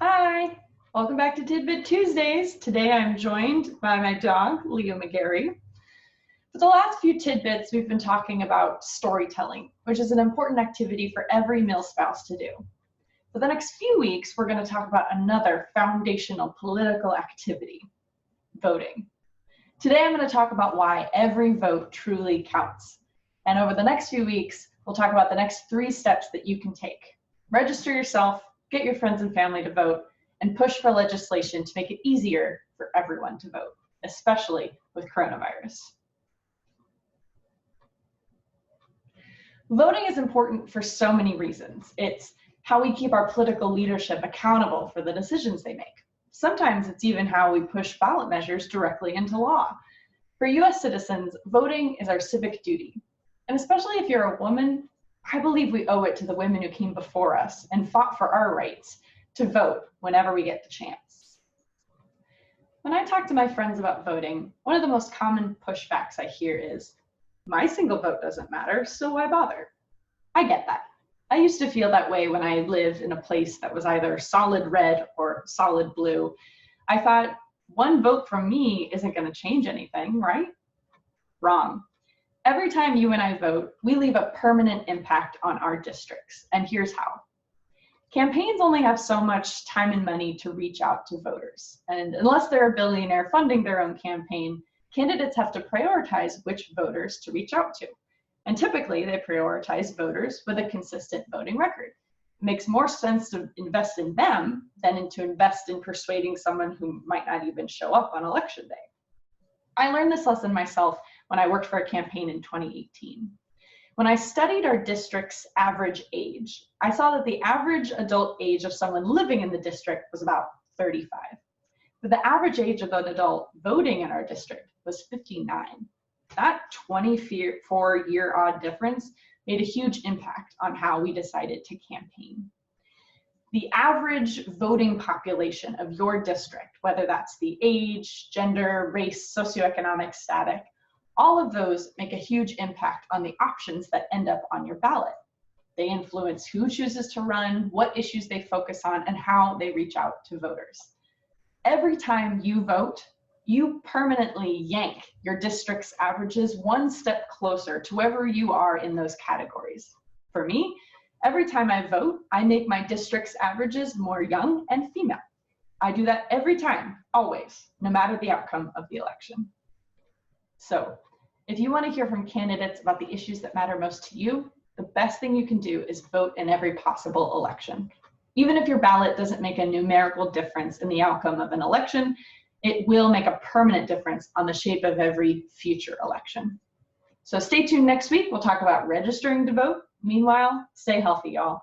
Hi, welcome back to Tidbit Tuesdays. Today I'm joined by my dog, Leo McGarry. For the last few tidbits, we've been talking about storytelling, which is an important activity for every milspouse to do. For the next few weeks, we're going to talk about another foundational political activity, voting. Today I'm going to talk about why every vote truly counts. And over the next few weeks, we'll talk about the next 3 steps that you can take. Register yourself, get your friends and family to vote, and push for legislation to make it easier for everyone to vote, especially with coronavirus. Voting is important for so many reasons. It's how we keep our political leadership accountable for the decisions they make. Sometimes it's even how we push ballot measures directly into law. For US citizens, voting is our civic duty. And especially if you're a woman, I believe we owe it to the women who came before us and fought for our rights to vote whenever we get the chance. When I talk to my friends about voting, one of the most common pushbacks I hear is, my single vote doesn't matter, so why bother? I get that. I used to feel that way when I lived in a place that was either solid red or solid blue. I thought, one vote from me isn't going to change anything, right? Wrong. Every time you and I vote, we leave a permanent impact on our districts, and here's how. Campaigns only have so much time and money to reach out to voters, and unless they're a billionaire funding their own campaign, candidates have to prioritize which voters to reach out to. And typically, they prioritize voters with a consistent voting record. It makes more sense to invest in them than to invest in persuading someone who might not even show up on election day. I learned this lesson myself when I worked for a campaign in 2018. When I studied our district's average age, I saw that the average adult age of someone living in the district was about 35. But the average age of an adult voting in our district was 59. That 24-year-odd difference made a huge impact on how we decided to campaign. The average voting population of your district, whether that's the age, gender, race, socioeconomic status, all of those make a huge impact on the options that end up on your ballot. They influence who chooses to run, what issues they focus on, and how they reach out to voters. Every time you vote, you permanently yank your district's averages one step closer to wherever you are in those categories. For me, every time I vote, I make my district's averages more young and female. I do that every time, always, no matter the outcome of the election. So, if you want to hear from candidates about the issues that matter most to you, the best thing you can do is vote in every possible election. Even if your ballot doesn't make a numerical difference in the outcome of an election, it will make a permanent difference on the shape of every future election. So stay tuned next week. We'll talk about registering to vote. Meanwhile, stay healthy, y'all.